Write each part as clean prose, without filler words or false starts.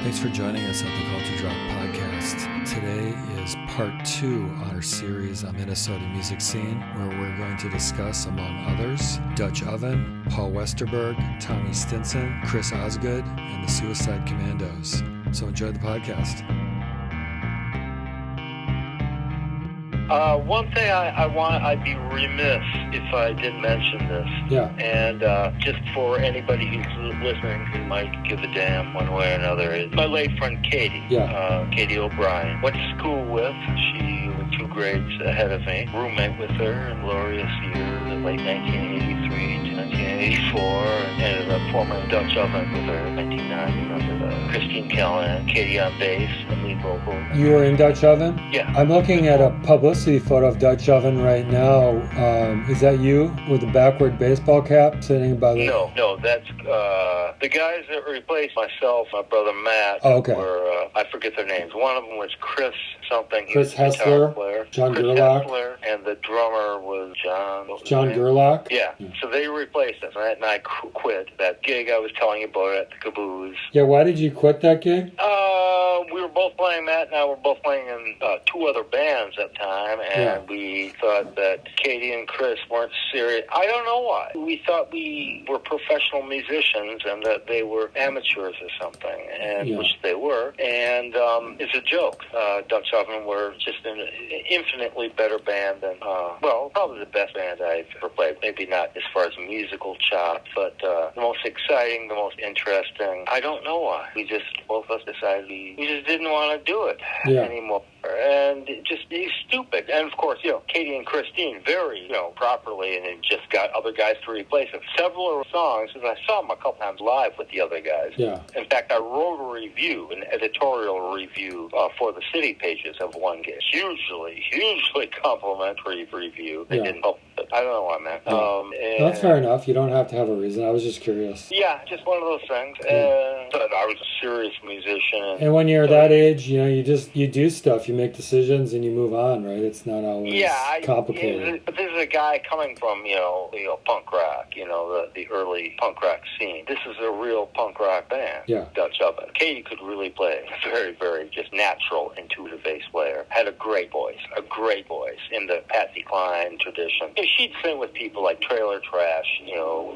Thanks for joining us at the Culture Drop Podcast. Today is part 2 on our series on Minnesota music scene, where we're going to discuss, among others, Dutch Oven, Paul Westerberg, Tommy Stinson, Chris Osgood, and the Suicide Commandos. So enjoy the podcast. One thing I'd be remiss if I didn't mention this. Yeah. And just for anybody who's listening who might give a damn one way or another, is my late friend Katie. Yeah. Katie O'Brien. Went to school with. She was 2 grades ahead of me. Roommate with her in glorious years, the late 1983 to 1984. And ended up forming Dutch Oven with her in 1990. Remember Christine Callahan, Katie on bass, and lead vocal. You were in Dutch Oven? Yeah. I'm looking at a publicity photo of Dutch Oven right now. Is that you with the backward baseball cap sitting by the... No, that's the guys that replaced myself, my brother Matt. Oh, okay. Were, I forget their names. One of them was Chris something. Chris He was the guitar Hessler, player. John Chris Gerlach. Hessler, and the drummer was John. What was John his name? Gerlach? Yeah. So they replaced us, right? And I quit that gig I was telling you about at the Caboose. Yeah, why did you quit that gig? We were both playing, Matt and I were both playing in 2 other bands at the time, and we thought that Katie and Chris weren't serious. I don't know why. We thought we were professional musicians and that they were amateurs or something, and which they were. And it's a joke. Dutch Oven were just an infinitely better band than, probably the best band I've ever played. Maybe not as far as musical chops, but the most exciting, the most interesting. I don't know why. Both of us decided we just didn't want to do it anymore. And it just is stupid. And of course, Katie and Christine very, properly, and it just got other guys to replace them. Several songs, and I saw them a couple times live with the other guys. Yeah. In fact, I wrote a review, an editorial review for the city pages of one gig. Hugely complimentary review. They didn't help it. I don't know why, man. That's fair enough. You don't have to have a reason. I was just curious. Yeah, just one of those things. But I was a serious musician. And when you're that age, you do stuff. You make decisions and you move on, right? It's not always complicated. But this is a guy coming from, punk rock, the early punk rock scene. This is a real punk rock band, Dutch Oven. Katie could really play. Very, very just natural, intuitive bass player. Had a great voice in the Patsy Cline tradition. She'd sing with people like Trailer Trash,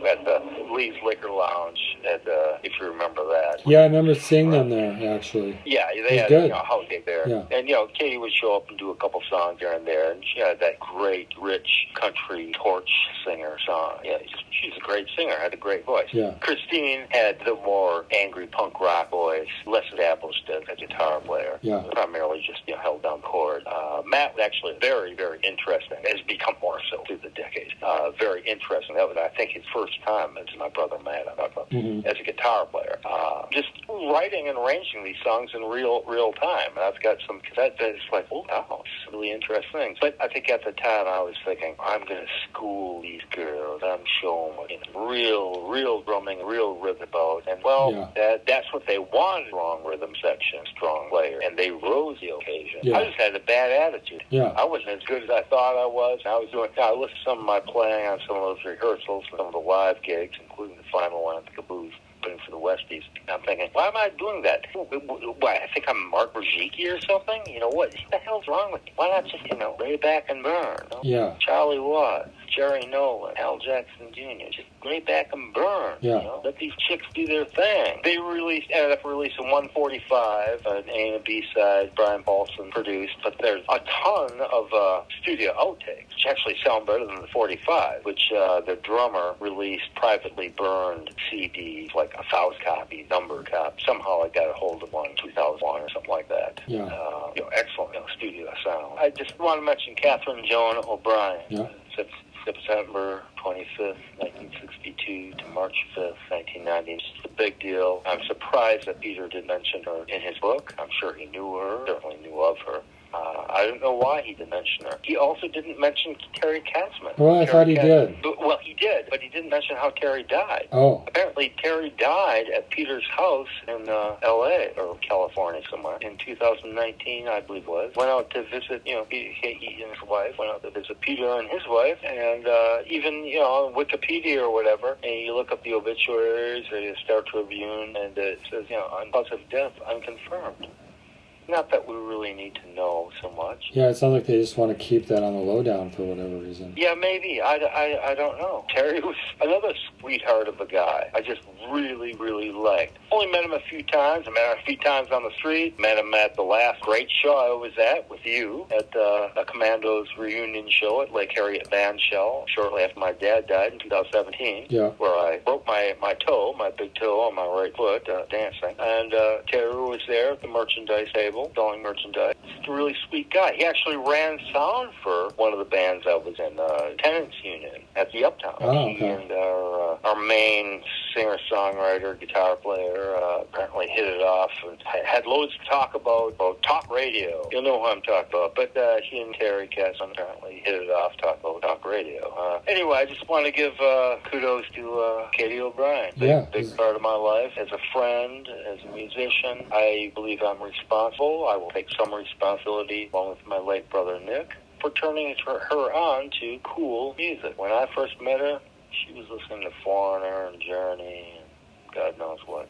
at the Lee's Liquor Lounge, if you remember that. Yeah, I remember seeing them there, actually. Yeah, they had a house gig there. Yeah. And, Katie would show up and do a couple songs here and there, and she had that great, rich country torch singer song. Yeah, she's a great singer, had a great voice. Yeah. Christine had the more angry punk rock voice, less established as a guitar player. Yeah. Primarily just, held down chord. Matt was actually very, very interesting. Has become more so through the decades. Very interesting. That was, I think, his first time as my brother Matt, as a guitar player. Just writing and arranging these songs in real time. And I've got some cassettes that it's like, oh, wow, it's really interesting things. But I think at the time I was thinking, I'm going to school these girls. I'm showing them real drumming, real rhythm about. And, that's what they wanted. Strong rhythm section, strong player. And they rose the occasion. Yeah. I just had a bad attitude. Yeah. I wasn't as good as I thought I was. I listened to some of my playing on some of those rehearsals, some of the live gigs, including the final one at the Caboose for the Westies. I'm thinking, why am I doing that? Why, I think I'm Mark Ruzicki or something? What the hell's wrong with me? Why not just, lay back and burn? Yeah. Charlie Watts, Jerry Nolan, Al Jackson Jr., just lay back and burn. Yeah. Let these chicks do their thing. They ended up releasing 145, an A and B side, Brian Paulson produced, but there's a ton of studio outtakes, which actually sound better than the 45, which the drummer released privately burned CDs, like 1,000 copy, numbered copy. Somehow I got a hold of one in 2001 or something like that. Yeah. Excellent studio sound. I just want to mention Catherine Joan O'Brien. Yeah. September 25th, 1962 to March 5th, 1990. It's a big deal. I'm surprised that Peter didn't mention her in his book. I'm sure he knew her, certainly knew of her. I don't know why he didn't mention her. He also didn't mention Terry Katzman. Well, I thought he did. Well, he did, but he didn't mention how Terry died. Oh. Apparently, Terry died at Peter's house in L.A. or California somewhere in 2019, I believe it was. Went out to visit, he and his wife went out to visit Peter and his wife, and even, on Wikipedia or whatever, and you look up the obituaries or the Star Tribune, and it says, on cause of death unconfirmed. Not that we really need to know so much. Yeah, it sounds like they just want to keep that on the lowdown for whatever reason. Yeah, maybe. I don't know. Terry was another sweetheart of a guy. I just really, really liked. Only met him a few times. I met him a few times on the street. Met him at the last great show I was at with you at a Commandos reunion show at Lake Harriet Band Shell shortly after my dad died in 2017. Yeah. Where I broke my toe, my big toe on my right foot, dancing. And Terry was there at the merchandise table, selling merchandise. He's a really sweet guy. He actually ran sound for one of the bands I was in, Tenants Union at the Uptown. Oh, okay. He and our main singer-songwriter, guitar player, apparently hit it off and had loads to talk about talk radio. You'll know who I'm talking about. But he and Terry Katzman apparently hit it off, talk about talk radio. Anyway, I just want to give kudos to Katie O'Brien. Big part of my life. As a friend, as a musician, I believe I'm responsible. I will take some responsibility, along with my late brother Nick, for turning her on to cool music. When I first met her, she was listening to Foreigner and Journey and God knows what.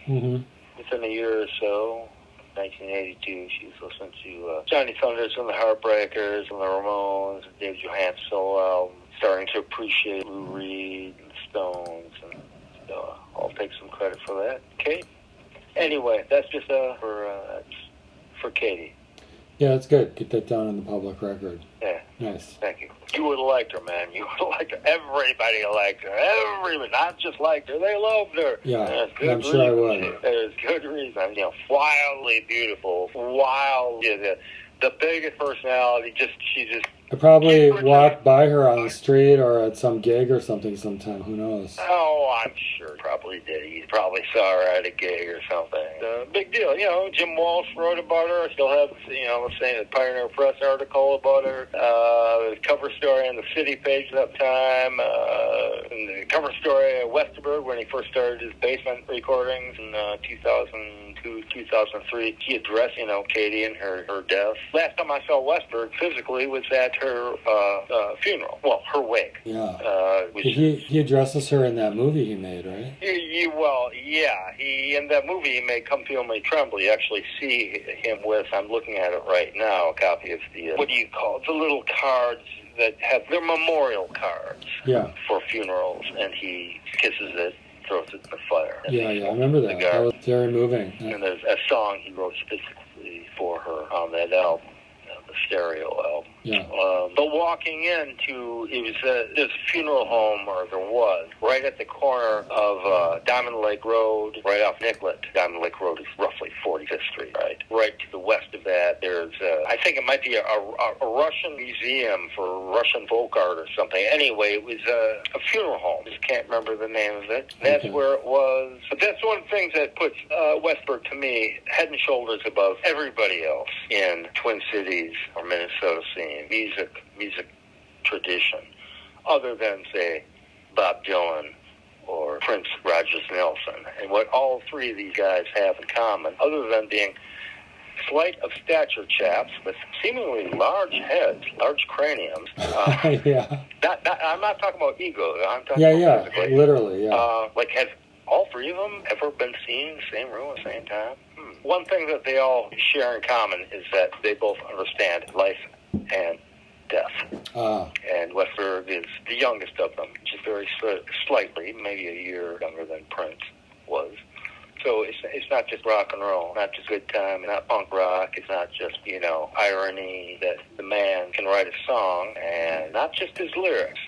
Mm-hmm. Within a year or so, 1982, she was listening to Johnny Thunders and the Heartbreakers and the Ramones and Dave Johannes solo album, starting to appreciate Lou Reed and the Stones, and I'll take some credit for that. Kate? Anyway, that's just for Katie. Yeah, that's good. Get that down on the public record. Yeah. Nice. Thank you. You would have liked her, man. You would have liked her. Everybody liked her. Everybody, not just liked her. They loved her. Yeah, I'm sure I would. There's good reason. Wildly beautiful. Wild. Yeah, the biggest personality. She just. I probably walked by her on the street or at some gig or something sometime. Who knows? Oh, I'm sure he probably did. He probably saw her at a gig or something. Big deal. Jim Walsh wrote about her. I still have, the Pioneer Press article about her. The cover story on the City page at that time. And the cover story of Westerberg when he first started his basement recordings in 2002, 2003. He addressed, Katie and her death. Last time I saw Westerberg physically was at her funeral. Well, her wake. Yeah. He addresses her in that movie he made, right? In that movie he made, Come Feel Me Tremble. You actually see him with, I'm looking at it right now, a copy of the, what do you call it? The little cards that have, they're memorial cards for funerals, and he kisses it, throws it in the fire. Yeah, I remember that. That was very moving. Yeah. And there's a song he wrote specifically for her on that album, the stereo album. Yeah. But walking into, there's a funeral home, or there was, right at the corner of Diamond Lake Road, right off Nicollet. Diamond Lake Road is roughly 45th Street, right? Right to the west of that, there's, I think it might be a Russian museum for Russian folk art or something. Anyway, it was a funeral home. Just can't remember the name of it. That's where it was. But that's one of the things that puts Westberg, to me, head and shoulders above everybody else in Twin Cities or Minnesota scene. Music tradition, other than, say, Bob Dylan or Prince Rogers Nelson. And what all three of these guys have in common, other than being slight of stature chaps with seemingly large heads, large craniums. Yeah. I'm not talking about ego. I'm talking about physically. Literally, yeah. Have all three of them ever been seen in the same room at the same time? One thing that they all share in common is that they both understand life and death. And Westberg is the youngest of them, just very slightly, maybe a year younger than Prince was. So it's not just rock and roll, not just good time, not punk rock. It's not just, irony that the man can write a song, and not just his lyrics.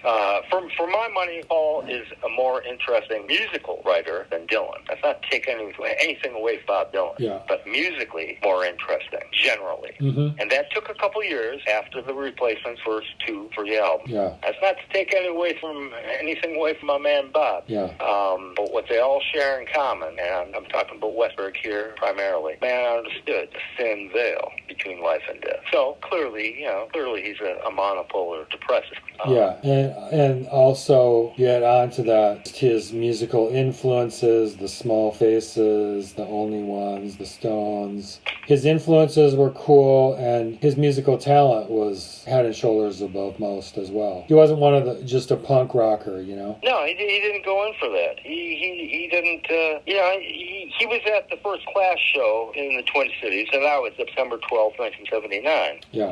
For my money, Paul is a more interesting musical writer than Dylan. That's not taking anything away from Bob Dylan, but musically more interesting, generally. Mm-hmm. And that took a couple years after the Replacements' first two for the album. Yeah. That's not to take anything away from my man Bob. Yeah. But what they all share in common, and I'm talking about Westerberg here primarily. Man understood the thin veil between life and death. So clearly he's a monopolar depressive. Yeah, and also you add on to that his musical influences, the Small Faces, the Only Ones, the Stones. His influences were cool, and his musical talent was head and shoulders above most as well. He wasn't just a punk rocker, you know? No, he didn't go in for that. He didn't, he was at the first Clash show in the Twin Cities, and that was September 12th, 1979. Yeah.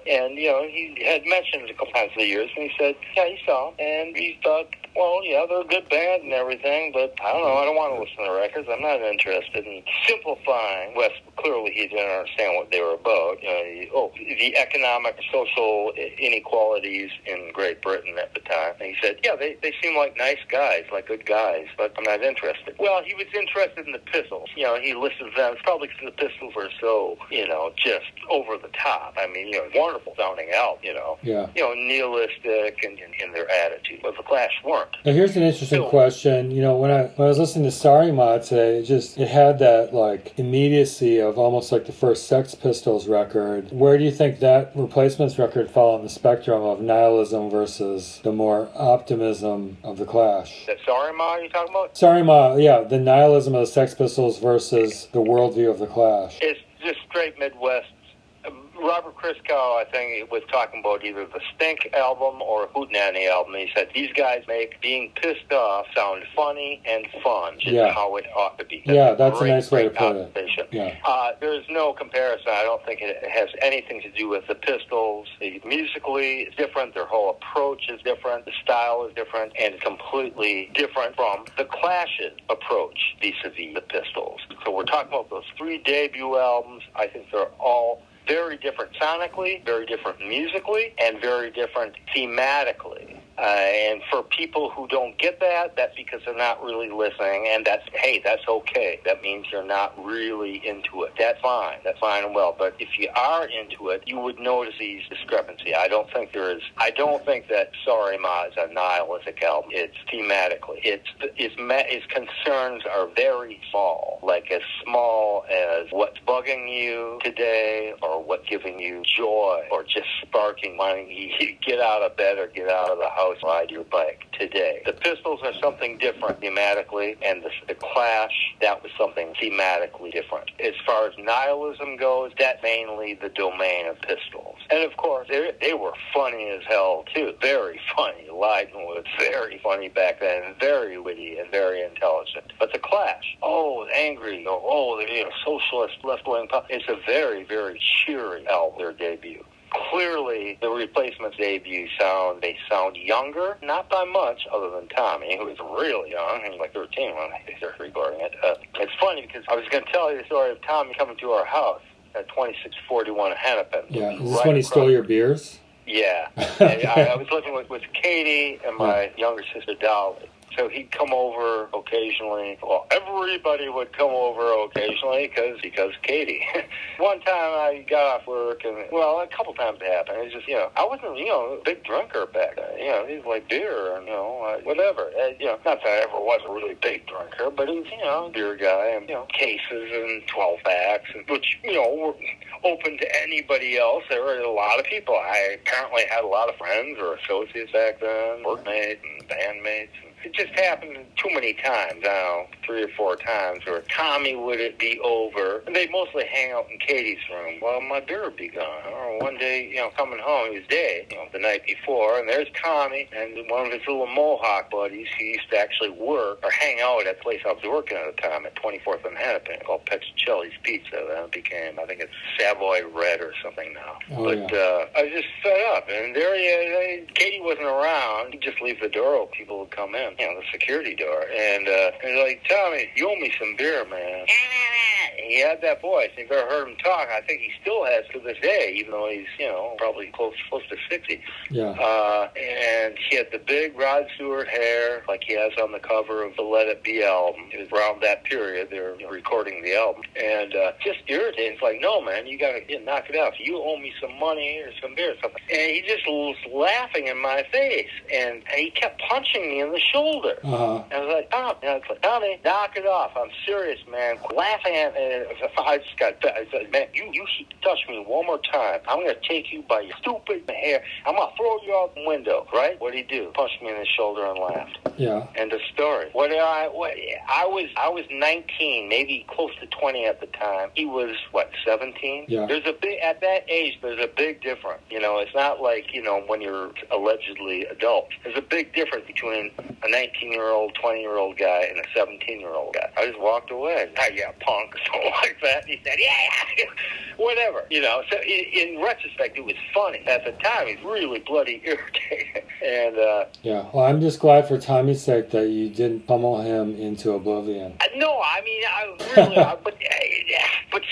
And he had mentioned a couple times in the years, and he said, yeah, he saw him, and he thought, well, yeah, they're a good band and everything, but I don't know, I don't want to listen to records. I'm not interested in simplifying. West, clearly he didn't understand what they were about. The economic, social inequalities in Great Britain at the time. And he said, yeah, they seem like nice guys, like good guys, but I'm not interested. Well, he was interested in the Pistols. He listed them, it's probably because the Pistols were so, just over the top. I mean, wonderful sounding out, Yeah. Nihilistic in their attitude. But the Clash weren't. Now here's an interesting question. When I was listening to Sorry Ma today, it had that like immediacy of almost like the first Sex Pistols record. Where do you think that Replacements record fall on the spectrum of nihilism versus the more optimism of the Clash? That Sorry Ma you're talking about? Sorry Ma, yeah, the nihilism of the Sex Pistols versus the worldview of the Clash. It's just straight Midwest. Robert Christgau, I think, was talking about either the Stink album or Hootenanny album. He said, these guys make being pissed off sound funny and fun, just how it ought to be. That's a nice way to put it. Yeah. There's no comparison. I don't think it has anything to do with the Pistols. Musically, it's different. Their whole approach is different. The style is different and completely different from the Clash's approach vis-a-vis the Pistols. So we're talking about those 3 debut albums. I think they're all very different sonically, very different musically, and very different thematically. And for people who don't get that, that's because they're not really listening, and that's okay. That means you're not really into it. That's fine and well. But if you are into it, you would notice these discrepancies. I don't think that Sorry Ma is a nihilistic album. It's thematically. Its concerns are very small, like as small as what's bugging you today, or what's giving you joy, or just sparking wanting you to get out of bed or get out of the house, ride your bike today. The Pistols are something different thematically, and the Clash, that was something thematically different. As far as nihilism goes, that's mainly the domain of Pistols. And of course, they were funny as hell too. Very funny. Lydon was very funny back then, very witty and very intelligent. But the Clash, angry, socialist, left-wing, it's a very, very cheery album, their debut. Clearly, the Replacements debut they sound younger, not by much, other than Tommy, who was really young. He was like 13 when they started recording it. It's funny because I was going to tell you the story of Tommy coming to our house at 2641 Hennepin. Yeah, is this when he stole your beers? Yeah. I was living with Katie and my younger sister, Dolly. So he'd come over occasionally. Well, everybody would come over occasionally because Katie. One time I got off work, and a couple times it happened. It's just, I wasn't, a big drinker back then. He was like beer and, whatever. Not that I ever was a really big drinker, but he was, beer guy and, cases and 12-packs, which, were open to anybody else. There were a lot of people. I apparently had a lot of friends or associates back then, workmates and bandmates. It just happened too many times, 3 or 4 times, where Tommy would be over. And they'd mostly hang out in Katie's room. Well, my beer would be gone. Or one day, coming home, it was day, the night before, and there's Tommy and one of his little Mohawk buddies who used to actually work or hang out at the place I was working at the time at 24th and Hennepin, called Pezzuccelli's Pizza. Then it became, I think it's Savoy Red or something now. I was just set up, and there Katie wasn't around. He'd just leave the door open. People would come in. The security door. And he's like, Tommy, you owe me some beer, man. he had that voice. You've ever heard him talk? I think he still has to this day, even though he's, probably close to 60. Yeah. And he had the big Rod Stewart hair, like he has on the cover of the Let It Be album. It was around that period they were recording the album, and just irritating. It's like, no, man, you gotta knock it out. You owe me some money or some beer or something. And he just was laughing in my face, and he kept punching me in the shoulder. Uh-huh. And I was like, Tommy, knock it off. I'm serious, man. Laughing at me. I just got, I said, man, you touch me one more time, I'm going to take you by your stupid hair. I'm going to throw you out the window, right? What did he do? Punched me in the shoulder and laughed. Yeah. End of story. I was 19, maybe close to 20 at the time. He was, 17? Yeah. At that age, there's a big difference. It's not like, when you're allegedly adult. There's a big difference between a 19-year-old, 20-year-old guy and a 17-year-old guy. I just walked away. Yeah, punk, something like that. He said, yeah, whatever. So in retrospect, it was funny. At the time, he's really bloody irritating. And yeah. Well, I'm just glad for Tommy's sake that you didn't pummel him into oblivion. No, I mean, I really, but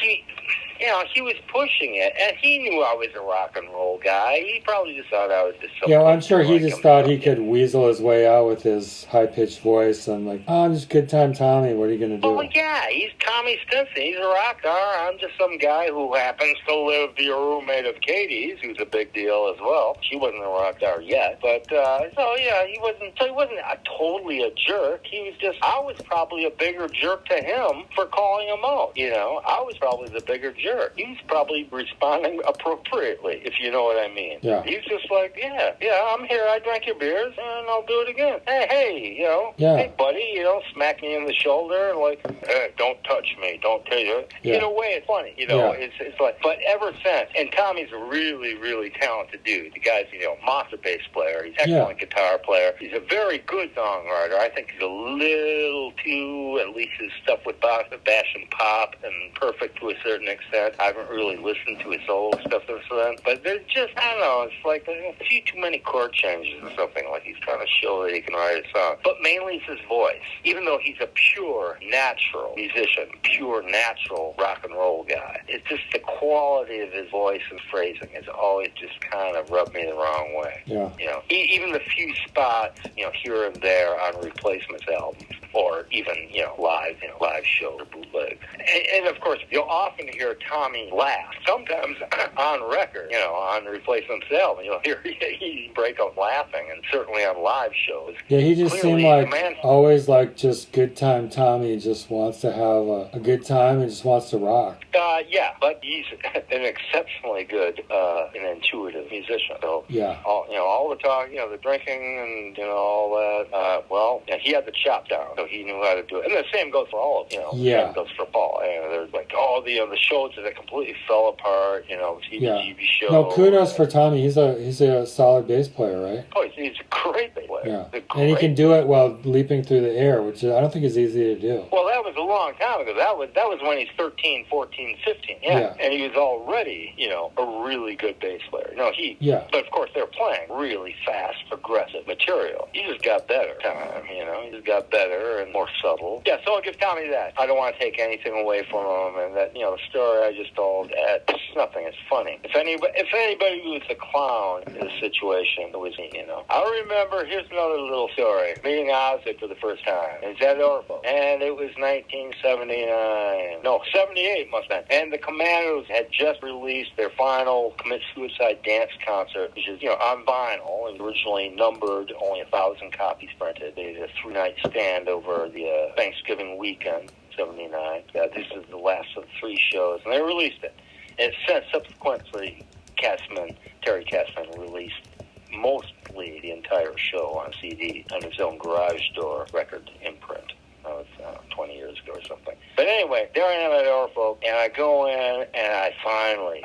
he was pushing it, and he knew I was a rock and roll guy. He probably just thought I was just something. Yeah, well, I'm sure he just thought he could weasel his way out with his high-pitched voice and I'm just good time Tommy, what are you going to do? Oh, yeah, he's Tommy Stinson. He's a rock star. I'm just some guy who happens to live the roommate of Katie's, who's a big deal as well. She wasn't a rock star yet, but, he wasn't totally a jerk. He was just, I was probably a bigger jerk to him for calling him out, I was probably the bigger jerk. He's probably responding appropriately, if you know what I mean. Yeah. He's just like, yeah, I'm here. I drank your beers, and I'll do it again. Hey, yeah. Hey, buddy, smack me in the shoulder, like, hey, don't touch me, don't tell you. Yeah. In a way, it's funny, Yeah. It's like, but ever since, and Tommy's a really, really talented dude. The guy's, monster bass player. He's an excellent guitar player. He's a very good songwriter. I think he's a little too, at least his stuff with Bash and Pop and Perfect to a certain extent. I haven't really listened to his old stuff since then, but there's just, I don't know, it's like a few too many chord changes or something, like he's trying to show that he can write a song. But mainly it's his voice. Even though he's a pure, natural musician, pure, natural rock and roll guy, it's just the quality of his voice and phrasing has always just kind of rubbed me the wrong way. Yeah. Even the few spots, here and there on Replacement's albums, or even, live shows or bootlegs. And of course, you'll often hear Tommy laugh. Sometimes on record, on Replacement's album, you'll hear he break up laughing, and certainly on live shows. Yeah, he just Clearly, seemed like always just good time Tommy, just wants to have a good time and just wants to rock. Yeah, but he's an exceptionally good and intuitive musician. So, yeah. All the talk, the drinking and, all that, he had the chop down, so he knew how to do it. And the same goes for all of, Yeah. Same goes for Paul. There's like, the shows that completely fell apart, TV shows. No, kudos for Tommy. He's a solid bass player, right? Oh, he's a great bass player. Yeah. And he can do it while leaping through the air, which I don't think is easy to do. Well, that was a long time ago. That was when he's 13, 14, 15. Yeah. And he was already, a really good bass player. But of course they're playing really fast, progressive material. He just got better time, he just got better and more subtle. Yeah, so I'll give Tommy that. I don't want to take anything away from him, and that, the story I just told, it's nothing. It's funny. If anybody was a clown in the situation, it was me, I remember, here's another little story. Meeting Osgood for the first time. It's at Orville. And it was 1979. No, 78 must have been. And the Commandos had just released their final Commit Suicide Dance concert, which is, on vinyl. It was originally numbered, only 1,000 copies printed. They did a 3-night stand over the Thanksgiving weekend, 79. This is the last of the 3 shows, and they released it. And since subsequently, Terry Katzman released mostly the entire show on CD on his own garage door record imprint. That was 20 years ago or something. But anyway, there I am at Orpho, and I go in, and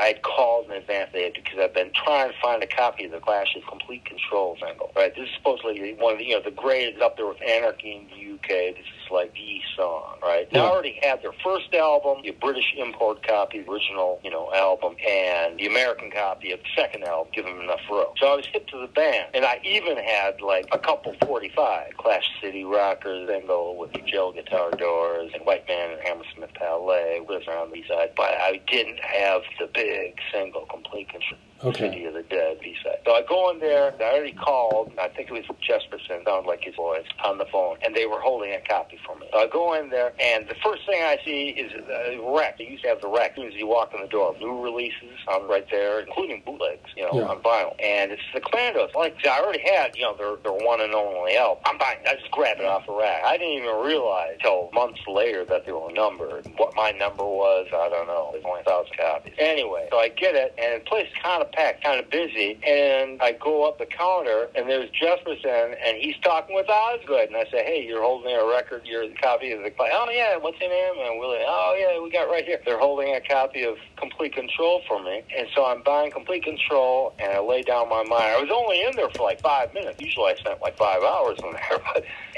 I'd called in advance because I've been trying to find a copy of the Clash's Complete Control single. Right, this is supposedly one of the greatest, up there with Anarchy in the UK. This is like the song, right? Now, I already had their first album, the British import copy, the original, album, and the American copy of the second album, Give 'Em Enough Rope. So I was hip to the band, and I even had, like, a couple 45, Clash City Rockers single with the Gel Guitar Doors, and White Man and Hammersmith Palais, Lives Around the Side, but I didn't have the big single, Complete Control. City of the Dead B-side. So I go in there, I already called, I think it was Jesperson, sounded like his voice, on the phone, and they were holding a copy for me. So I go in there, and the first thing I see is a rack. They used to have the rack as soon as you walk in the door. New releases right there, including bootlegs, on vinyl. And it's the Commandos. Like, I already had, their one and only album. I'm buying, I just grabbed it off the rack. I didn't even realize until months later that they were numbered. What my number was, I don't know. There's only 1,000 copies. Anyway, so I get it, and the place is kind of packed, kind of busy, and I go up the counter, and there's Jesperson, and he's talking with Osgood, and I say, hey, you're holding a record, you're a copy of the, oh yeah, what's your name? And Willie, oh yeah, we got right here. They're holding a copy of Complete Control for me, and so I'm buying Complete Control, and I lay down my mind. I was only in there for like 5 minutes. Usually I spent like 5 hours in there,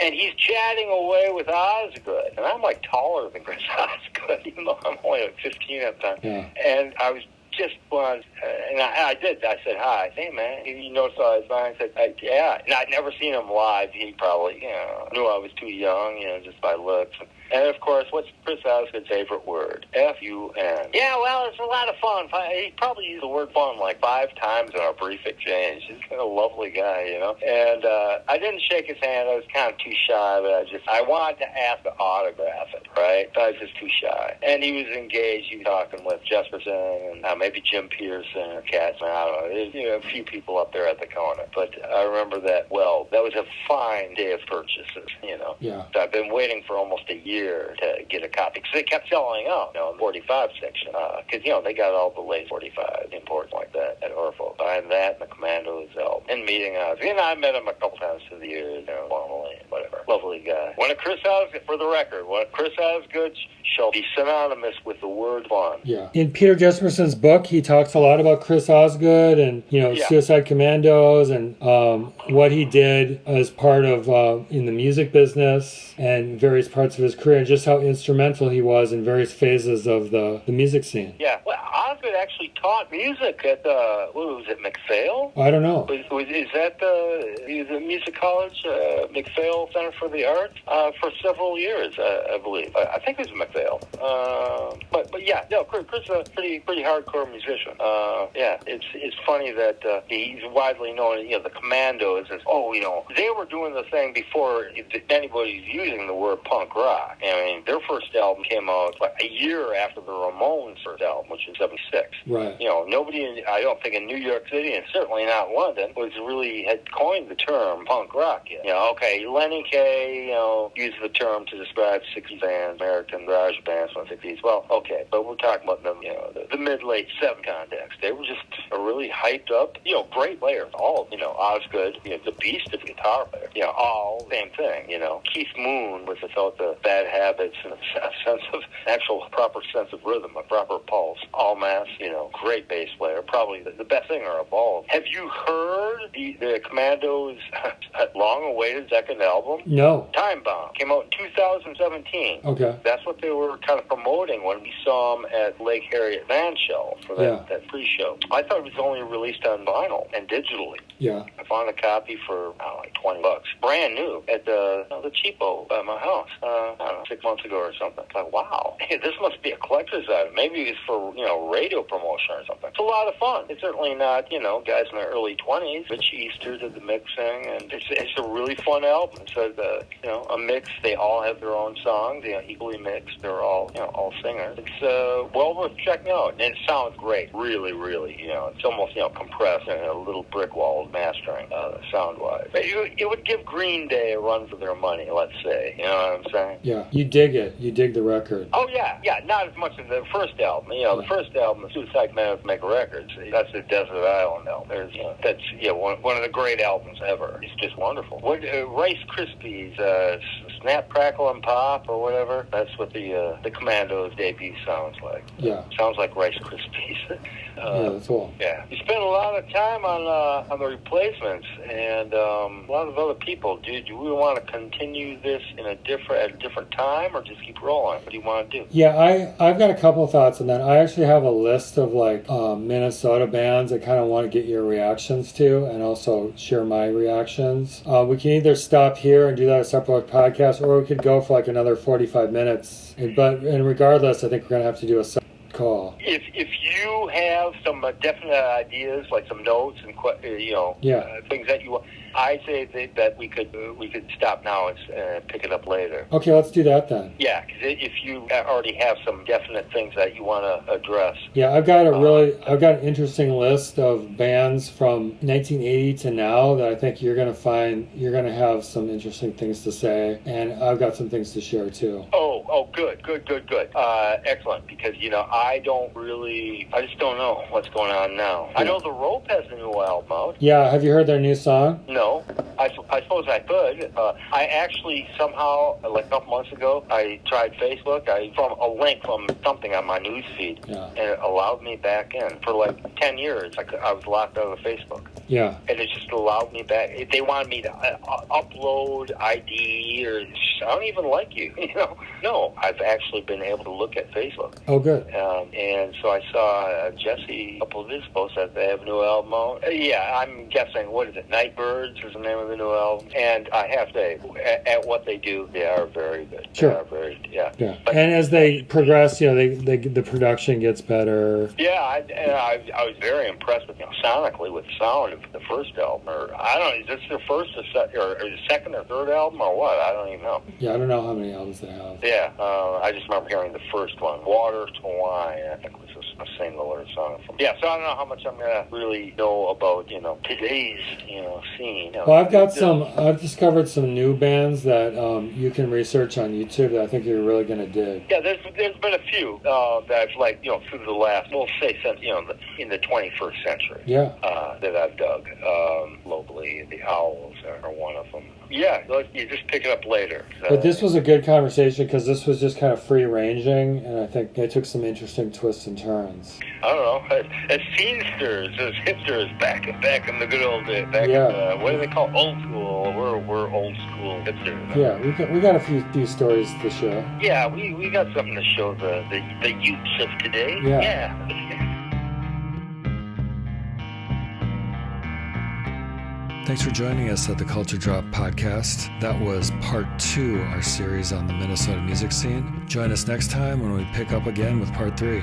and he's chatting away with Osgood, and I'm like taller than Chris Osgood, even though I'm only like 15 at the time. Yeah. And I was just was, and I did. I said hi. Hey man, you noticed I was fine? I said yeah. And I'd never seen him live. He probably knew I was too young, just by looks. And of course, what's Chris Osgood's favorite word? F-U-N. Yeah, well, it's a lot of fun. He probably used the word fun like 5 times in our brief exchange. He's kind of a lovely guy, And I didn't shake his hand. I was kind of too shy, but I wanted to ask to autograph it, right? I was just too shy. And he was engaged. He was talking with Jesperson and maybe Jim Pearson or Katzman. I don't know. There's a few people up there at the counter. But I remember that well. That was a fine day of purchases, Yeah. So I've been waiting for almost a year to get a copy because they kept selling out, in the 45 section. Because, they got all the late 45 imports like that at Orfo. Buying that and the Commandos album and meeting us. I met him a couple times through the years, formally, whatever. Lovely guy. One of Chris Osgood, for the record, one of Chris Osgood shall be synonymous with the word fun. Yeah. In Peter Jesperson's book, he talks a lot about Chris Osgood and, Suicide Commandos and what he did as part of in the music business and various parts of his career, and just how instrumental he was in various phases of the music scene. Yeah, well, Osgood actually taught music at what was it, McPhail? I don't know. Is that the music college, McPhail Center for the Arts, for several years, I believe. I think it was McPhail. But yeah, no, Chris is a pretty hardcore musician. Yeah, it's funny that he's widely known. The Commandos as they were doing the thing before anybody's using the word punk rock. Their first album came out a year after the Ramones' first album, which is 76. Right. Nobody, I don't think in New York City, and certainly not London, had coined the term punk rock yet. Okay, Lenny Kaye, used the term to describe 60s bands, American garage bands from the 60s. Well, okay, but we're talking about them, the mid-late 70s context. They were just a really hyped up, great players. All, Osgood, the beast of guitar player, all same thing, Keith Moon was without the bad habits and a sense of proper sense of rhythm, a proper pulse. All Mass, great bass player, probably the best singer of all. Have you heard the Commandos' long-awaited second album? No. Time Bomb came out in 2017. Okay. That's what they were kind of promoting when we saw them at Lake Harriet Van Shell for that pre-show. I thought it was only released on vinyl and digitally. Yeah. I found a copy for like $20, brand new at the cheapo at my house. I don't know, 6 months ago or something. It's like, wow, this must be a collector's item. Maybe it's for radio promotion or something. It's a lot of fun. It's certainly not guys in their early 20s. Rich Easter did the mixing, and it's a really fun album. So a mix. They all have their own songs. Equally mixed. They're all all singers. It's well worth checking out, and it sounds great. Really, really. It's almost compressed and a little brick wall of mastering sound wise. But it would give Green Day a run for their money. Let's say. You know what I'm saying? Yeah. You dig it. You dig the record. Oh yeah. Not as much as the first album. The first album, the Suicide Commandos Make Records. That's the Desert Island album. There's that's one of the great albums ever. It's just wonderful. Rice Krispies Snap, Crackle, and Pop or whatever. That's what the Commandos debut sounds like. Yeah. Sounds like Rice Krispies. Yeah, that's cool. Yeah. You spent a lot of time on the replacements and a lot of other people. Do we want to continue this at a different time or just keep rolling? What do you want to do? Yeah, I've got a couple of thoughts, and then I actually have a list of like Minnesota bands I kind of want to get your reactions to and also share my reactions. We can either stop here and do that as a separate podcast, or we could go for like another 45 minutes. But regardless, I think we're going to have to do a separate call. If you have some definite ideas, like some notes and things that you want, I say that we could stop now and pick it up later. Okay, let's do that then. Yeah, because if you already have some definite things that you want to address. Yeah, I've got an interesting list of bands from 1980 to now that I think you're going to have some interesting things to say, and I've got some things to share too. Oh, good. Excellent, because I just don't know what's going on now. Yeah. I know The Rope has a new album out. Yeah, have you heard their new song? No, I suppose I could. I actually somehow, like a couple months ago, I tried Facebook. From a link from something on my news feed, and it allowed me back in. For like 10 years, I was locked out of Facebook. Yeah. And it just allowed me back. They wanted me to upload ID, or I don't even like you. No, I've actually been able to look at Facebook. Oh, good. And so I saw Jesse, a couple of his posts that they have a new album out. Yeah, I'm guessing, what is it, Nightbirds is the name of the new album. And I have to say, at what they do, they are very good. Sure. They are very, yeah. But, and as they progress, the production gets better. Yeah, I was very impressed with, sonically with the sound of the first album. Or I don't know, is this their first or the second or third album or what? I don't even know. Yeah, I don't know how many albums they have. Yeah, I just remember hearing the first one, Water to Wine, I think was a single or a song from. Yeah, so I don't know how much I'm going to really know about, today's, scene. Well, I've discovered some new bands that you can research on YouTube that I think you're really going to dig. Yeah, there's been a few that I've liked, through the last, we'll say, since, in the 21st century. Yeah. That I've dug locally. The Owls are one of them. Yeah, you just pick it up later. But this was a good conversation because this was just kind of free-ranging, and I think they took some interesting twists and turns. I don't know. As scenesters, as hipsters back in the good old days. What do they call old school? We're old school hipsters. Yeah, we got a few stories to show. Yeah, we got something to show the youths of today. Yeah. Thanks for joining us at the Culture Drop podcast. That was part 2, our series on the Minnesota music scene. Join us next time when we pick up again with part 3.